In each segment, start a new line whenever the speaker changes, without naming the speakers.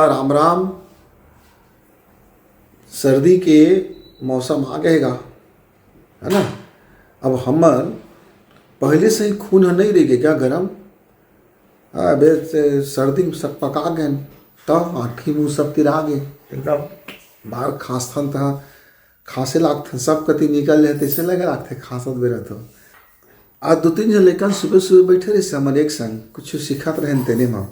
राम राम। सर्दी के मौसम आ गएगा, है ना। अब हमर पहले से ही खून नहीं रही क्या गरम। अबे सर्दी में सब पका गए, तब आँखी मुँह सब तिरा गए एकदम। बाहर खांसथन था, खांसे लागथन सब कति निकल जाते, ऐसे लगे लागते खांसत बेरा। तो आज दो तीन जन लेकिन सुबह सुबह बैठे रहे हमर एक संग कुछ सिखत रहे तेने में।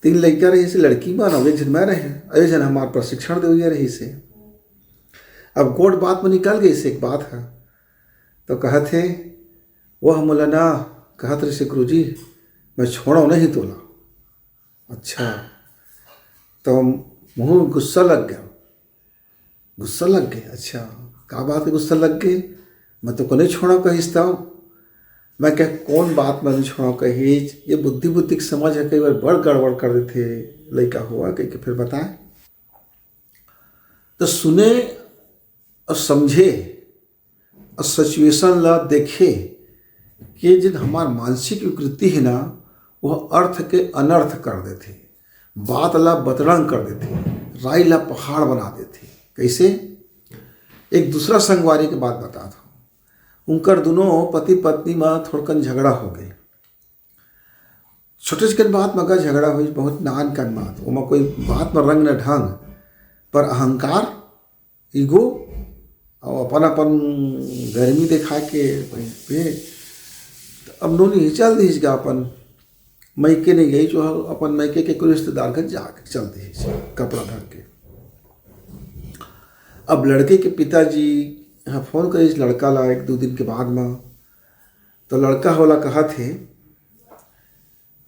तीन लड़का रही से लड़की बन, एक जन मैं रहे, एक जन हमार प्रशिक्षण दे रही से। अब गोट बात में निकल गई से एक बात है, तो कहते वह मौलाना कहत रहे से गुरु जी मैं छोड़ो नहीं तोला। अच्छा, तो मुँह गुस्सा लग गया, गुस्सा लग गए। अच्छा क्या बात है गुस्सा लग गए, मैं तो को नहीं छोड़ा कहीस था। मैं क्या कौन बात में नहीं छोड़ा कहीज, ये बुद्धि बुद्धि की समझ है, कई बार बड़ गड़बड़ कर देते लड़का हुआ कह के फिर बताए। तो सुने और समझे और सिचुएशन ला देखे कि जिन हमार मानसिक विकृति है ना, वह अर्थ के अनर्थ कर देते, बात ला बतरंग कर देते, राय ला पहाड़ बना देते। कैसे? एक दूसरा संगवारी की बात बता था। उनकर दोनों पति पत्नी में थोड़कन झगड़ा हो गई। छोटे छोटे बात में अगर झगड़ा हुई, बहुत नान कन बात, वो कोई बात में रंग न ढंग, पर अहंकार ईगो और अपन अपन गर्मी दिखा के पे अब नोनी चल दी गया अपन मैके नहीं गई, जो अपन मैके के कोई रिश्तेदार घर जाके चल दी कपड़ा ढक के। अब लड़के के पिताजी हाँ फोन करे लड़का ला एक दो दिन के बाद में, तो लड़का होला कहा थे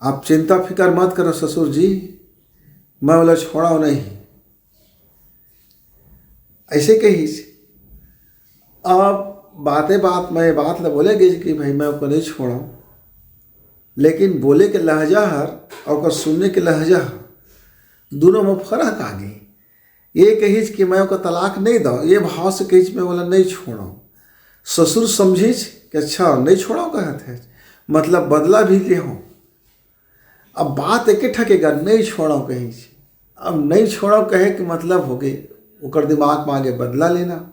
आप चिंता फिकर मत करो ससुर जी, मैं बोला छोड़ा नहीं, ऐसे कही। अब बातें बात में बात ला बोले गई कि भाई मैं उसको नहीं छोड़ा, लेकिन बोले के लहजा हर और सुनने के लहजा हर दोनों में फर्क आ गई। ये कहीज कि मैं उसको तलाक नहीं दो, ये भाव से कहीज मैं बोला नहीं छोड़ो। ससुर समझीज कि अच्छा नहीं छोड़ो कहते हैं, मतलब बदला भी ले हो। अब बात एक ठकेगा नहीं छोड़ो कहीज, अब नहीं छोड़ो कहे कि मतलब हो गए उकर दिमाग में आगे बदला लेना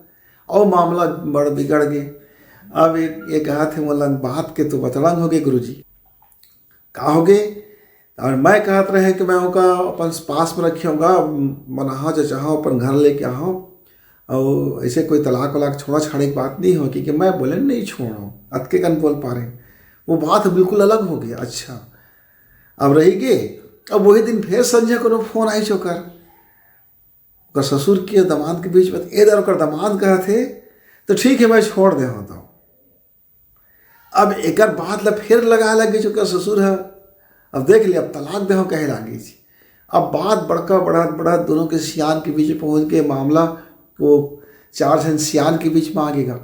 और मामला बड़ बिगड़ गए। अब ये कहा थे बोला बात के तो बतरंग हो गए गुरु जी, का हो गए। और मैं कहत रहे कि मैं उनका अपन पास में रखिएगा, मनाहा जो चाहो अपन घर लेके आओ, और ऐसे कोई तलाक वलाक छोड़ा छाड़े की बात नहीं हो कि मैं बोले नहीं छोड़ो, अतके कन बोल पा रहे, वो बात बिल्कुल अलग हो गया। अच्छा अब रही गए। अब वही दिन फिर संजय को फोन आई चौकर ससुर के दामाद के बीच में, इधर और दामाद कहा थे तो ठीक है मैं छोड़ दे होता हूँ। अब एक बात ला फिर लगा लगी चुका ससुर है, अब देख लिया अब तलाक दे कहे लागी थी। अब बात बड़का बड़ा दोनों के सियान के बीच पहुंच के मामला वो चार जन सियान के बीच में आ गएगा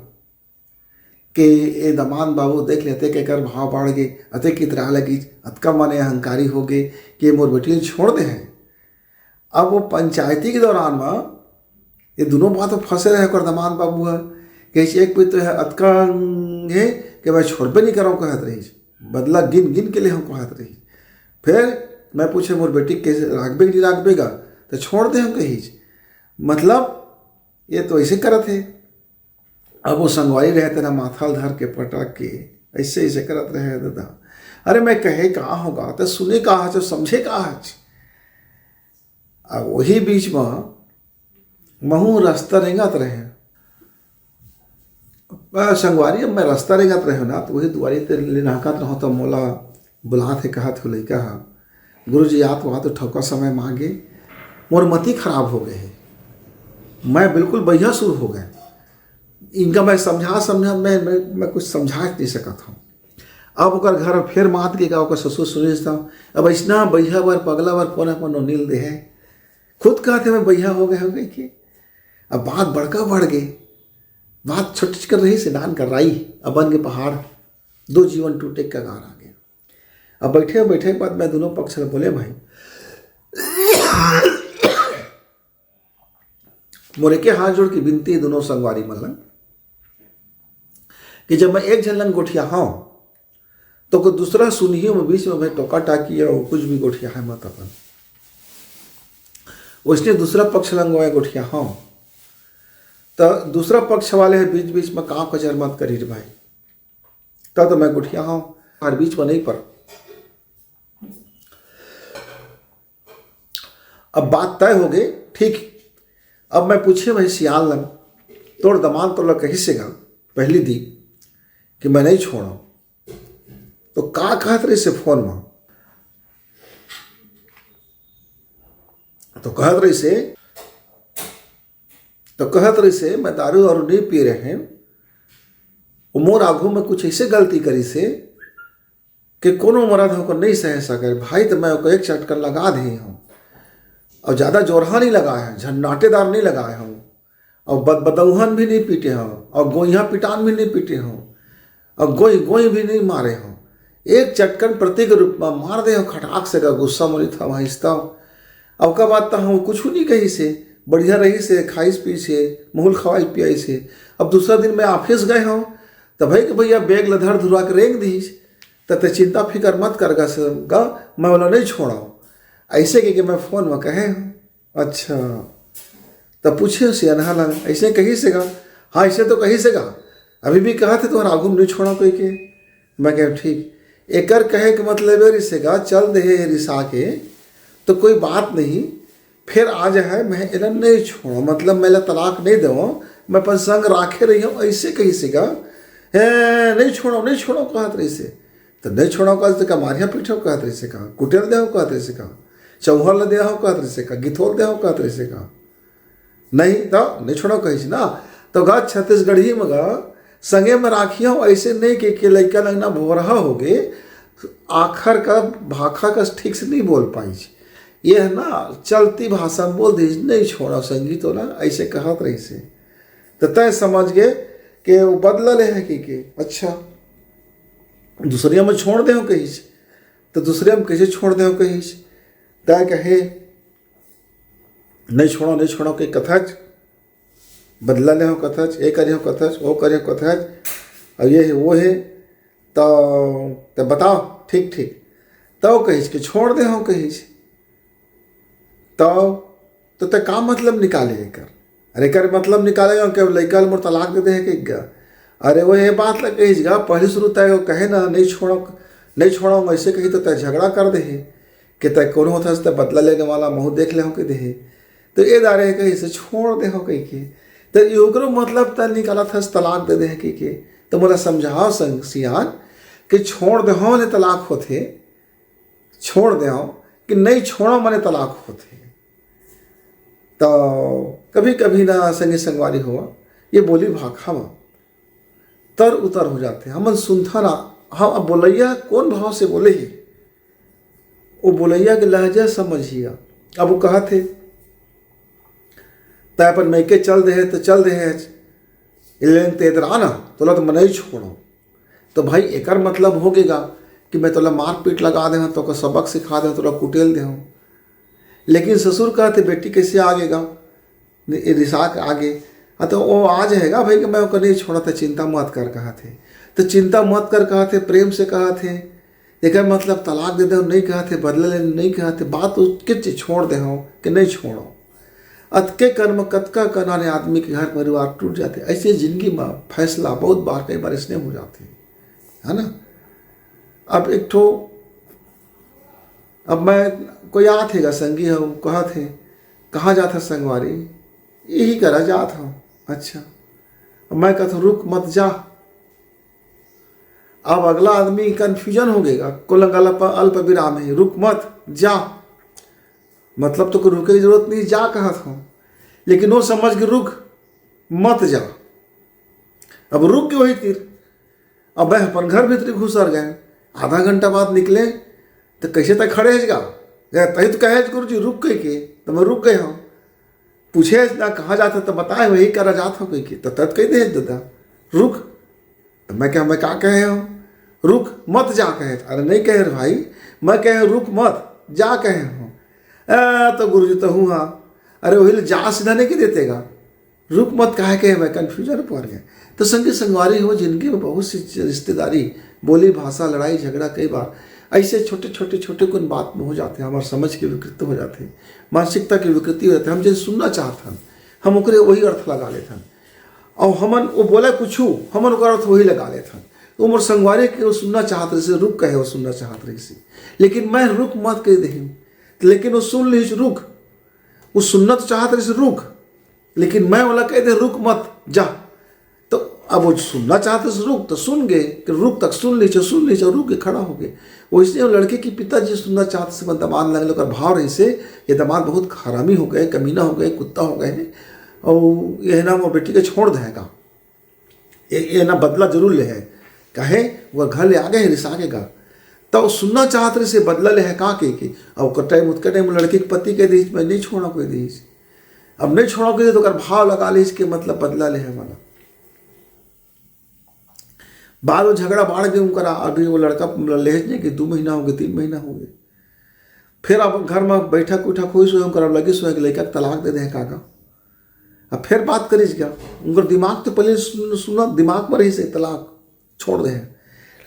कि ये दमान बाबू देख लेते कि कर भाव बढ़ गए, अते की तरह लगी, अतका माने अहंकारी हो गए कि मोर बेटी छोड़ दे हैं। अब वो पंचायती के दौरान में ये दोनों बात फंसे रहे कर दमान बाबू है कि एक कोई तो है अतका है कि मैं छोड़बे नहीं कराऊँ कहत रही, बदला गिन गिन के लिए हम कहत रही। फिर मैं पूछे मोर बेटी कैसे राखबे नहीं राखबेगा, तो छोड़ दे हम कही, मतलब ये तो ऐसे करत है। अब वो संगवारी रहते ना माथा धर के पटक के ऐसे ऐसे करत रहे दादा। अरे मैं कहे कहाँ होगा, तो सुने कहाँ है, समझे कहाँ है। अब वही बीच में महू रास्ता रेंगत रहे संगवारी। अब मैं रास्ता रेंगत रहे ना, तो वही दुआरी ते नाकत रहो, तो मोला बुला थे कहा थे लड़का गुरु जी आप वहाँ तो ठोका समय मांगे, मोर मति खराब हो गए है, मैं बिल्कुल बढ़िया सुर हो गए। इनका मैं समझा मैं कुछ समझा नहीं सकता हूँ। अब ओकर घर फिर मात के का ससुर सुनिता, अब ऐसा बढ़िया बार पगला बार फोन अपन नील दे है, खुद कहते मैं बढ़िया हो गए कि अब बात बड़का बढ़ गई, बात छोटी कर रही से नान कर रही, अब बन के पहाड़, दो जीवन टूटे का गार आ गया। अब बैठे बैठे बाद मैं दोनों पक्ष से बोले भाई मोरे के हाथ जोड़ की विनती दोनों संगवारी मल्लन कि जब मैं एक जन लंग गोठिया हाँ तो कोई दूसरा सुनियो में बीच में मैं टोका टाकी और कुछ भी गोठिया है मत अपन उसने दूसरा पक्ष लंगवाए गुठिया हाँ। तो दूसरा पक्ष वाले है बीच बीच में काँव कचर मत करी रे भाई, तब तो मैं गुठिया हाँ हर बीच में नहीं पर। अब बात तय हो गई ठीक। अब मैं पूछे भाई सियाल लंग तोड़ दमान तो लग कहीं से गा पहली दी कि मैं नहीं छोड़ा, तो का कहत रही से फोन में, तो कहत रही से मैं दारू और नहीं पी रहे हैं, मोर आगू में कुछ ऐसे गलती करी से कि कोनो मर्द होकर नहीं सह सके भाई, तो मैं एक चटकन लगा दे हूँ और ज़्यादा जोरहा नहीं लगाए हैं, झन्नाटेदार नहीं लगाए हूँ और बदौहन भी नहीं पीटे हूँ और गोइया पिटान भी नहीं पीटे हूँ और गोई भी नहीं मारे हूँ, एक चटकन प्रतीक रूप में मार दे हो खटाक से का गुस्सा मोरी था वहिस्ता। अब का बात तो हम कुछ नहीं कही से बढ़िया रही से खाइस पी से महूल खवाई पियाई से। अब दूसरा दिन मैं ऑफिस गए हूँ तो भाई कि भैया बैग लधर धुरा के रेंग दीज तो चिंता फिकर मत कर गा मैं वाला नहीं छोड़ाऊँ ऐसे कि मैं फ़ोन में कहे हूँ। अच्छा तब पूछे से अनहा लगा ऐसे कहीं से गा, हाँ ऐसे तो कहीं से गा, अभी भी कहा थे तुम्हारा आगू नहीं छोड़ा कोई के। मैं कह ठीक एकर कहे के मतलब है रिसे गा चल दे रिसा के तो कोई बात नहीं, फिर आज है मैं एलन नहीं छोड़ो मतलब मैं तलाक नहीं दो मैं अपन संग राखे रही हूँ ऐसे कहीं से गा है नहीं छोड़ो कहत रही से, तो नहीं छोड़ो कहते का मारिया पीठो कहत रही से कहा, कुटेल दे कहत रही से कहा, चौहर दे कहत रही से कहा, गिथोल दे कहत रही से कहा, नहीं तो नहीं छोड़ो कही ना। तो गा छत्तीसगढ़ी में गा संगे में राखिया ऐसे नहीं कि लड़का लगना भोरहा हो गए आखर का भाखा का ठीक से नहीं बोल पाई, ये है ना चलती भाषा में बोल दी नहीं छोड़ा संगीत हो ना ऐसे कहत रही से। तो तय समझ गए कि वो बदलल है कि अच्छा दूसरे में छोड़ दे कहीं, तो दूसरे में कैसे छोड़ दे कहीं, तय कहे नहीं छोड़ो कि कथच बदला ले हो कथच ये करे हो कथच वो करे हो कथच और ये है वो है तो बताओ ठीक तो कही कि छोड़ दे हो कही तो का मतलब निकाले कर, अरे कर मतलब निकालेगा कि लड़का मोर तलाक दे दे कि अरे वो ये बात लग कही गा पहले शुरू तय कहे ना नहीं छोड़ो ऐसे कही तो तय झगड़ा कर दे कि तय कौन होता है बदला लेने वाला मुँह देख ले हो कि दे, तो ये दारे कहीं से छोड़ दे हो कहीं के, तो योगरो मतलब त निकाला था तलाक दे दे कि तो बोला समझाओ संग सियान कि छोड़ दे हो ने तलाक होते, छोड़ दे हो कि नहीं छोड़ो मने तलाक होते। तो कभी कभी ना संगी संगवारी हुआ ये बोली भाखा में तर उतर हो जाते हमन सुनता ना, हम अब बोलैया कौन भाव से बोले ही वो बोलैया के लहजा समझिया। अब वो कहा थे तय अपन मैके चल दे तो चल दे तेदर आना तोला तो मैं नहीं छोड़ो, तो भाई एकर मतलब हो गएगा कि मैं तोला मार पीट लगा दे तो सबक सिखा दे तोला कुटेल दे हूँ। लेकिन ससुर कहते बेटी कैसे आगेगा रिसा के आगे, हाँ तो वो आ जाएगा भाई कि मैं उसको नहीं छोड़ा था चिंता मत कर कहा थे, तो चिंता मत कर कहा थे प्रेम से कहा थे, एक मतलब तलाक दे दे नहीं कहा थे बदले लेने नहीं कहा थे, बात उसके छोड़ दे हो कि नहीं छोड़ो। अतके कर्म कतका करने आदमी के घर परिवार टूट जाते, ऐसे जिंदगी में फैसला बहुत बार कई बार इसने हो जाते है ना। अब एक ठो अब मैं कोई आ थे संगी हो कहा थे कहाँ जाता संगवारी यही करा जात हूँ, अच्छा मैं कहता रुक मत जा। अब अगला आदमी कंफ्यूजन हो गएगा कोलंग अल्प विराम है रुक मत जा, मतलब तो कोई रुके की जरूरत नहीं जा कहा था, लेकिन वो समझ के रुक मत जा। अब रुक के वही तीर अब वह अपन घर भीतर घुसर गए, आधा घंटा बाद निकले तो कैसे तक खड़े है तही तो कहे गुरु जी रुक गई के, तो मैं रुक गए हूँ, पूछे ना कहाँ जाता तो बताए वही करा जाता हूँ कहीं तो तद कही दे दादा रुक, तो मैं क्या कहे हूँ रुक मत जा कहे, अरे नहीं कहे भाई मैं कहे रुक मत जा कहे हूँ, तो गुरु जी तो हूँ हाँ, अरे वही जा सीधा नहीं कि देतेगा रुक मत कहे मैं कन्फ्यूजन पड़ गए। तो संगी संगवारी हो जिंदगी में बहुत सी रिश्तेदारी बोली भाषा लड़ाई झगड़ा कई बार ऐसे छोटे छोटे छोटे कुछ बात में हो जाते हैं, हमारे समझ के विकृत हो जाते हैं, मानसिकता की विकृति हो जाती है। हम जैसे सुनना चाहते हैं हम ओकरे वही अर्थ लगा लेते हैं, और हमन वो बोले कुछ हमन ओकर अर्थ वही लगा लेते हैं। तो उमर संगवारी के वो सुनना चाहत रही से रुक कहे वो सुनना चाहत रही से, लेकिन मैं रुक मत कह दही, लेकिन वो सुन ली रुक, वो सुनना तो चाहत रही से रुक, लेकिन मैं वाला कह दे रुक मत जा। तो अब वो सुनना चाहते से रुक तो सुन गए कि रुक तक सुन लीजिए रुक के खड़ा हो गए। वैसे वो लड़के की पिताजी सुनना चाहते से दमाद लगने का भाव रही से ये दमाद बहुत हरामी हो गए, कमीना हो गए, कुत्ता हो गए, और यह ना वो बेटी के छोड़ देगा, ये ना बदला जरूर ले है कहे वह घर ले आ गए रिसा के गा। तो सुनना चाहते रहे से बदला ले है का के अब टाइम उसका टाइम लड़के के पति के दी मैं नहीं छोड़ा कोई दी, अब नहीं छोड़ा कोई तो भाव लगा ले इसके मतलब बदला ले है वाला। बाद वो झगड़ा बाढ़ गए उनका, अभी वो लड़का लेने के 2 महीना हो गए 3 महीना हो गए, फिर अब घर में बैठक उठक हुई सो कर लगे सो लड़का तलाक दे दे काका। अब फिर बात करीस क्या उनका दिमाग तो पहले सुना दिमाग में रही से तलाक छोड़ दे।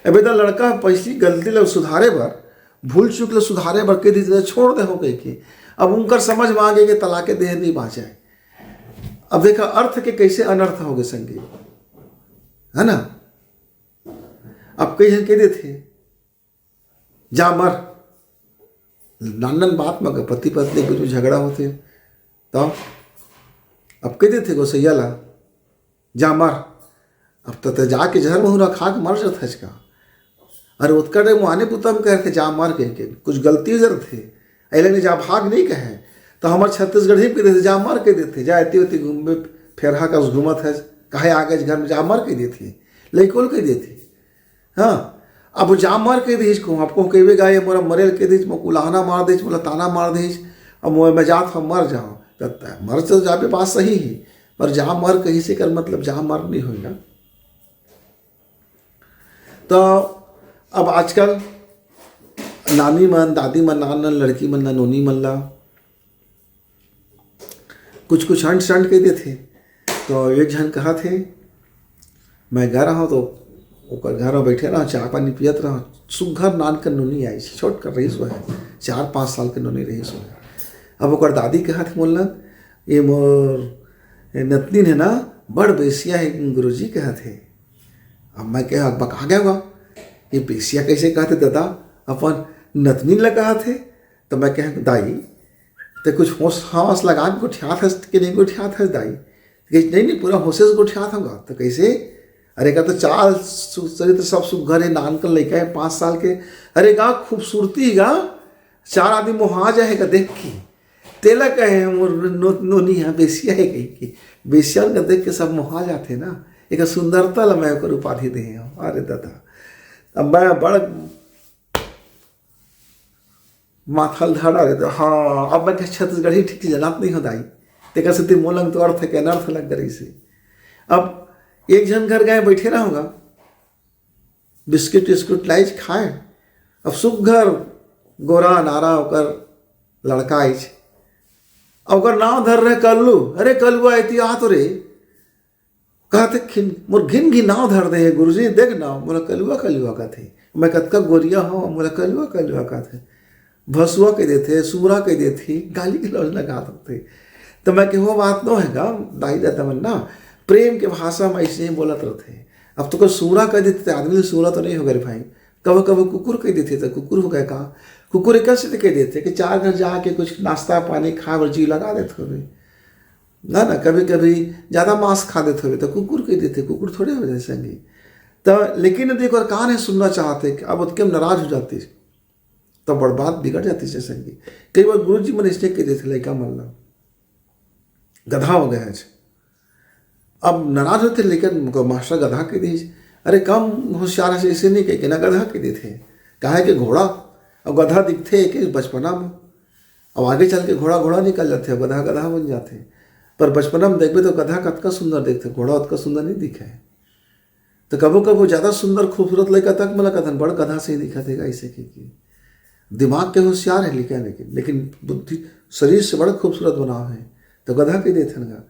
अब इधर लड़का पैसी गलती ले सुधारे भर भूल चुक ले सुधारे भर के दी छोड़ दे हो गए कि अब उनकर समझ में आ गए कि तलाके देह नहीं बाँचे। अब देखा अर्थ के कैसे अनर्थ हो गए संगी, है ना। अब कई जन कहते थे जा मर, नानन बात में पति पत्नी के बीच झगड़ा होते तो अब कहते थे गोसैया ला जा मर, अब तो जाके जहर में खा के मर जाता है इसका। अरे उत्कर मुआने पुतम कह के जा मर के कुछ गलती जर थे अले ने जा भाग नहीं कहे तो हमारे छत्तीसगढ़ ही कहते थे जा मर के देते जा इतनी उतनी घूमे फेरहा का घूमत है कहे आगे घर में जा मर के देती लैकोल के देती। हाँ अब जा मार के दीज को आपको कहे गा ये मोरा मरेल के दीज मैं कुलाहना मार दीज मोला ताना मार दीज, अब मैं जात हम मर जाऊँ मर तो जाबे बात सही है, पर जा मर कहीं से कर मतलब जा मर नहीं होगा। तो अब आजकल नानी मन दादी मन नान लड़की मन ना नोनी मन ला कुछ कुछ हंट शंट कहते थे। तो एक जन कहा थे मैं गया रहा तो ओकर घर में बैठे रहा चाय पानी पियत रहा, सुघर नान कर नोनी आई छोट कर रही सो है 4-5 साल के नोनी रही सो है। अब ओकर दादी कहा थे बोलन ये मोर नतनी है ना बड़ बेसिया है गुरुजी कहा थे। अब मैं कहा बका गया होगा ये बेसिया कैसे कहते दादा अपन नतनी ल कहा थे। तो मैं कह दाई तो कुछ होश हवस लगा के गोठिया था कि नहीं गोठिया था दाई, नहीं पूरा होशे से गोठिया था। तो कैसे, अरे का तो चाल चरित्र सब सुघर है, नान कर लड़का है 5 साल के, अरे गा खूबसूरती गा 4 आदमी मोहा जाएगा देख के तेला कहे नोनी है बेसिया है कहीं की बेसिया का देख के सब मोहा जाते ना, एक सुंदरता ला मैं ओकर उपाधि दे। अरे दादा अब मैं बड़ माथल धड़ा रहे तो हाँ अब मैं छत्तीसगढ़ी ठीक से जनात नहीं हो दाई तेका से मोलंग तो अर्थ है क्या अनर्थ लग गई से। अब एक जन घर गए बैठे रहा होगा बिस्किट विस्कुट लाइज खाए, अब सुघर गोरा नारा होकर लड़का आइज और नाव धर रहे कल्लू, अरे कल्लुआ ऐती आ तो रे कहते खिन मोर घिन घिन नाव धर दे गुरुजी देख नाव मोला कलुआ कलुआ का थे, मैं कतका गोरिया हो मोला कलुआ कलुआ का थे, भसुआ के देते सूरा के देती गाली के लौज लगा सकते। तो मैं हो बात नो है गा दाई दादा मन ना प्रेम के भाषा में ऐसे ही बोलत रहते। अब तो कोई सूरा कह देते थे आदमी सूरा तो नहीं हो गए भाई, कभी कभी कुकुर कह देते थे कुकुर हो गए का कुकुर एक से कह देते कि 4 घर जाके कुछ नाश्ता पानी खा और जी लगा देते हुए ना ना, कभी कभी ज़्यादा मांस खा देते हुए तो कुकुर कह देते, कुकुर थोड़े हो जाए संगी। तो लेकिन देखो कहाँ है सुनना चाहते कि अब उसके नाराज हो जाती तो बड़ बात बिगड़ जाती है संगी। कई बार गुरु जी मन इसलिए कह देते लड़का मल्ला गधा हो गया है, अब नाराज होते लेकिन मास्टर गधा के दी, अरे कम होशियार से इसे नहीं कह के ना गधा के दी थे कहा कि घोड़ा अब गधा दिखते एक बचपना में, अब आगे चल के घोड़ा घोड़ा निकल जाते गधा गधा बन जाते, पर बचपना में देखते तो गधा कतका सुंदर देखते घोड़ा उतना सुंदर नहीं दिखा है। तो कबो कबो ज़्यादा सुंदर खूबसूरत लड़का तक मला कथन बड़ गधा से ही दिखा देगा ऐसे कि दिमाग के होशियार है लेकिन बुद्धि शरीर से बड़ा खूबसूरत बनाव है तो गधा के देते ना।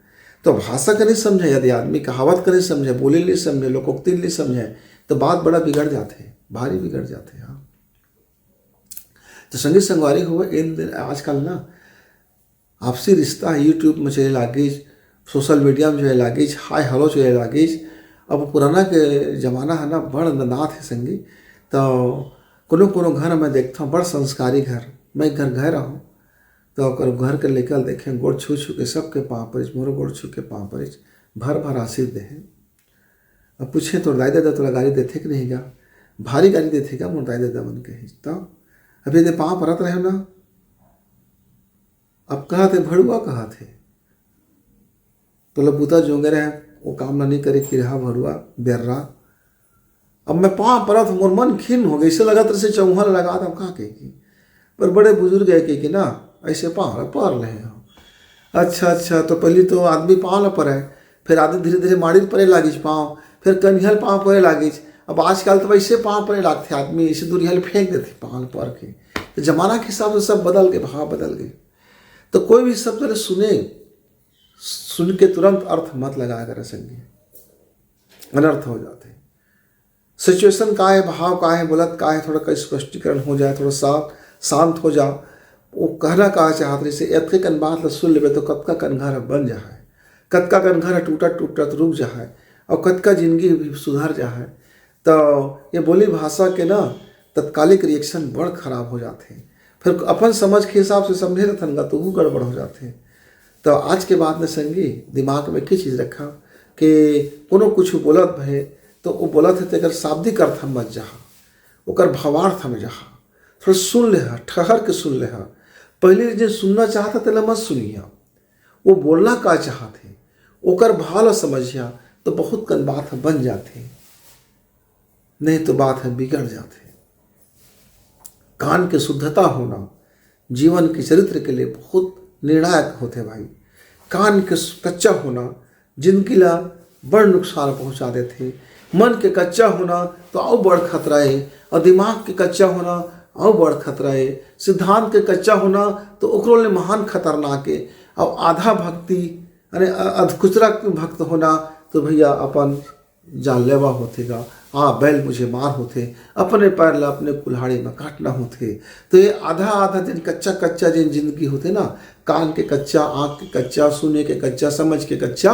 तो भाषा का नहीं समझे, यदि आदमी कहावत का नहीं समझे, बोले नहीं समझे, लोकोक्ति नहीं समझे तो बात बड़ा बिगड़ जाते हैं, भारी बिगड़ जाते हैं। हाँ तो संगी संगवारी हुआ इन दिन आजकल ना आपसी रिश्ता यूट्यूब में चले लागिज, सोशल मीडिया में चले लागिज, हाय हेलो चले लागिज। अब पुराना के जमाना है ना बड़ नाथ है संगी। तो कोनो घर में देखता हूँ बड़ संस्कारी घर, मैं एक घर गए रहूँ तो घर के लेकर देखें गोड़ छू छू के सबके पाँव परिच, मोरो गोड़ छू के पाँव परिच, भर आशीष दे। अब पूछे तो दाई दादा तोला गाड़ी देते कि नहीं गा, भारी गाड़ी देते क्या मोर दाई दादा मन के। तो अभी दे पाँव परत रहे ना, अब कहा थे भड़ुआ कहा थे तो लबूता जोंगे रहे वो काम ना नहीं करे कि रहा भड़ुआ बेर्रा। अब मैं पाँव परत मोर मन खिन्न हो गई, इसे लगा तरह से चौहल लगा था कहाँ कही। पर बड़े बुजुर्ग है कि ना ऐसे पाँव पर ले हो। अच्छा तो पहले तो आदमी पाँव ल पड़े, फिर आदमी धीरे धीरे माड़ी पड़े लागिज पाँव, फिर कन्हल पाँव पड़े लागिज। अब आजकल तो वैसे पाँव पड़े लागते आदमी, ऐसे दूरियाल फेंक देते पाँव पर के। तो जमाना के हिसाब से सब बदल गए, भाव बदल गए। तो कोई भी शब्द सुने, सुन के तुरंत अर्थ मत लगा कर संगी, अनर्थ हो जाते। सिचुएशन का है, भाव का है, बोलत का है, थोड़ा का स्पष्टीकरण हो जाए, थोड़ा सा शांत हो जाओ। वो कहना कहा चाहते से एतके कन बात सुन लेवे तो कतका कन घर बन जाए, कतका कन घर टूटत रुक जाए और कतका जिंदगी भी सुधर जाए। तो ये बोली भाषा के ना तत्कालिक रिएक्शन बड़ खराब हो जाते हैं, फिर अपन समझ के हिसाब से समझे रहन तो वो गड़बड़ हो जाते हैं। तो आज के बाद में संगी दिमाग में की चीज़ रखा कि कोनो कुछ बोलत भे तो वो बोलत है तेकर शाब्दिक अर्थ मत जहा, ओकर भावार्थ में जहा, थोड़ा सुन ले, ठहर के सुन ले। पहले जो सुनना चाहता तेला मत सुनिया, वो बोलना का चाहते ओकर भाव समझिया तो बहुत कन बात बन जाते, नहीं तो बात है बिगड़ जाते। कान के शुद्धता होना जीवन के चरित्र के लिए बहुत निर्णायक होते भाई। कान के कच्चा होना जिंदगी ला बड़ नुकसान पहुंचा देते, मन के कच्चा होना तो और बड़ खतरा है, और दिमाग के कच्चा होना और बड़ खतरा है, सिद्धांत के कच्चा होना तो ओकरो ले महान खतरनाक है। और आधा भक्ति अरे अधकुचरा भक्त होना तो भैया अपन जानलेवा होतेगा, बैल मुझे मार होते, अपने पैर ला अपने कुल्हाड़ी में काटना होते। तो ये आधा दिन कच्चा जिन जिंदगी होते ना, कान के कच्चा, आँख के कच्चा, सुने के कच्चा, समझ के कच्चा।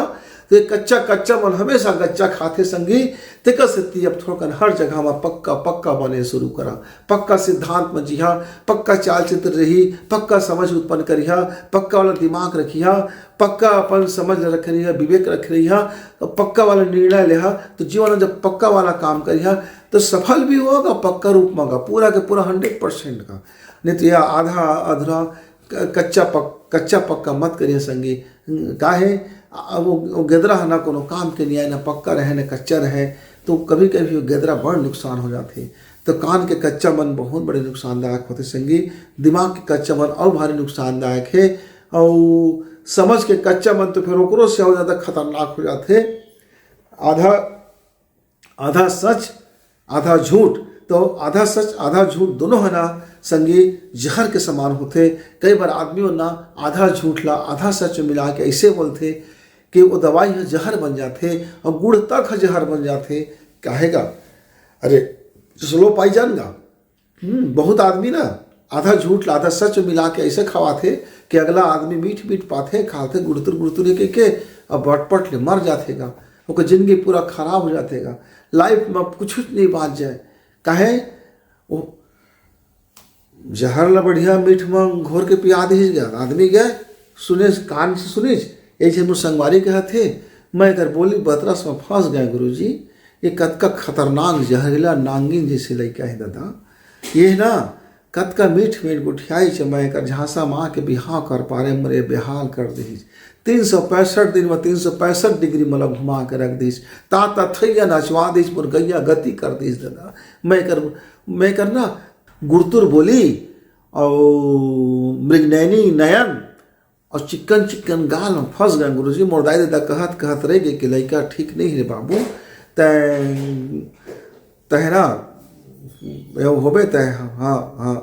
तो ये कच्चा मन हमेशा कच्चा खाते संगी। तेकर से अब थोड़ा हर जगह में पक्का बने शुरू करा, पक्का सिद्धांत में जिहा, पक्का चाल चित्र रही, पक्का समझ उत्पन्न करिहा, पक्का वाला दिमाग रखिहा, पक्का अपन समझ रख रही है, विवेक रख रही है, तो पक्का वाला निर्णय लेहा। तो जीवन में जब पक्का वाला काम करिहा तो सफल भी होगा, पक्का रूप में होगा, पूरा के पूरा 100% का। नहीं तो यह आधा अधूरा कच्चा पक्का मत करिए संगी। काहे वो गेदरा है ना कोनो काम के नहीं, ना पक्का रहे ना कच्चा रहे, तो कभी कभी गेदरा बड़ नुकसान हो जाते। तो कान के कच्चा मन बहुत बड़े नुकसानदायक होते संगी, दिमाग के कच्चा मन और भारी नुकसानदायक है, और समझ के कच्चा मन तो फिर ओकरो से और ज़्यादा खतरनाक हो जाते। आधा सच आधा झूठ, तो आधा सच आधा झूठ दोनों है ना संगी जहर के समान होते। कई बार आदमियों ना आधा झूठ ला आधा सच मिला के ऐसे बोलते कि वो दवाई है जहर बन जाते, और गुड़ तक है जहर बन जाते। कहेगा अरे स्लो पाई जानगा, बहुत आदमी ना आधा झूठ आधा सच मिला के ऐसे खवाते कि अगला आदमी मीठ पाथे खाते गुड़तुर के अब बटपट ले मर जातेगा, ओकर जिंदगी पूरा खराब हो जातेगा, लाइफ में कुछ नहीं बात जाए। काहे वो जहर ला बढ़िया मीठ में घोर के पिया दी गया, आदमी गए सुने कान से सुने ऐसे मुझ संगवारी कहे थे, मैं अगर बोली बतरस में फंस गए गुरुजी। ये कतका खतरनाक जहरीला नांगिन जैसे लड़का है दादा, ये ना कतका मीठ गुठियाई च मैं कर झांसा माँ के बिहाव कर पारे मरे बेहाल कर दीज। 365 दिन में 365 डिग्री मतलब घुमा के रख दीस, ता थैया नचवा दीस, पर गैया गति कर दीस दादा। मैं कर ना गुड़तुर बोली और मृगनैनी नयन और चिक्कन गाल में फंस गए गुरुजी। मोर दाई दादा कहत रह गए कि लड़का ठीक नहीं है बाबू, तहरा होबे तय हाँ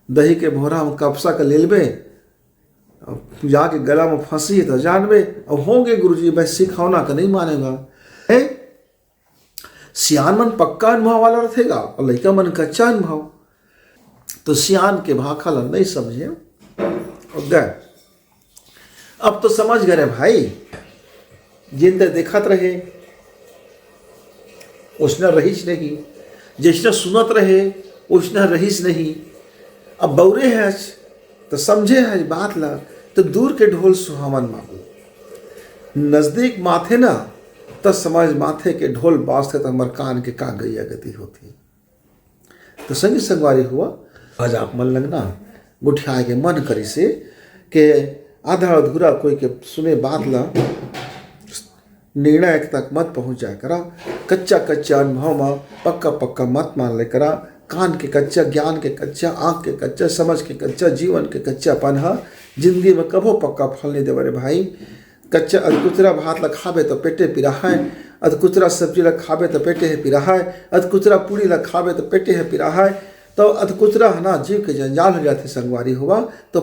दही के भोरा में कपसा के ले लेबे, जाके गला में फंसी तो जानबे। अब होंगे गुरुजी, मैं सिखौना का नहीं मानेगा। सियान मन पक्का अनुभव वाला रहेगा और लड़का मन कच्चा अनुभव। तो सियान के भाखल नहीं समझे और गए। अब तो समझ गए भाई, जिंदे देखत रहे उसने रहीस नहीं, जिसने सुनत रहे उसने रहीस नहीं। अब बौरे है तो समझे है बात ला, तो दूर के ढोल सुहावन मांगो, नजदीक माथे ना तो समझ माथे के ढोल बाजते तो हमारे कान के का गैया गति होती। तो संगी संगवारी हुआ आज आप मन लगना गुठिया के मन करी से के आधा अधूरा कोई के सुने बात ला निर्णय तक मत पहुंच जाए करा। कच्चा कच्चा अनुभव में पक्का पक्का मत मान ले करा। कान के कच्चा, ज्ञान के कच्चा, आँख के कच्चा, समझ के कच्चा, जीवन के कच्चा पन्हा जिंदगी में कभो पक्का फल नहीं देवे रे भाई। कच्चा अधकुचरा भात ला खाबे तो पेटे पिराहा है, अधकुचरा सब्जी ला खाबे तो पेटे है पिराहा है, अधकुचरा पूरी ला खाबे तो पेटे है पिराहा है। तो अधकुचरा है ना जीव के जंजाल हो जाते संगवारी हुआ तो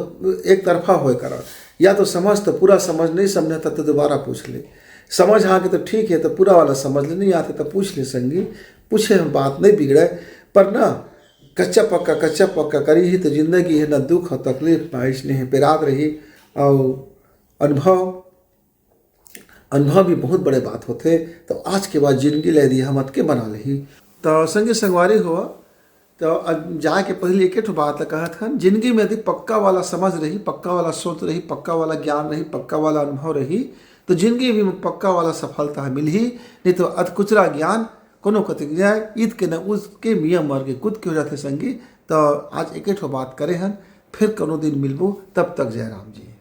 एक तरफा होए करा। या तो समझ तो पूरा समझ नहीं समझे तो दोबारा पूछ ले, समझ आके तो ठीक है तो पूरा वाला समझ ले, नहीं आते तो पूछ ले संगी, पूछे हम बात नहीं बिगड़े। पर ना कच्चा पक्का करी ही तो जिंदगी है ना दुख और तकलीफ ना इसलिए है पेराद रही। और अनुभव भी बहुत बड़े बात होते। तो आज के बाद जिंदगी ले दी हम के बना ली। तो संगी संगवारी हुआ तो जाके पहले एक बात कहा था, जिंदगी में यदि पक्का वाला समझ रही, पक्का वाला सोच रही, पक्का वाला ज्ञान रही, पक्का वाला अनुभव रही तो जिंदगी में पक्का वाला सफलता मिल ही। नहीं तो अधकुचरा ज्ञान कोनो कति जाए ईद के न उसके मियाँ मर के कूद के हो जाते संगी। तो आज एक बात करे हन, फिर कोनो दिन मिलबो, तब तक जय राम जी।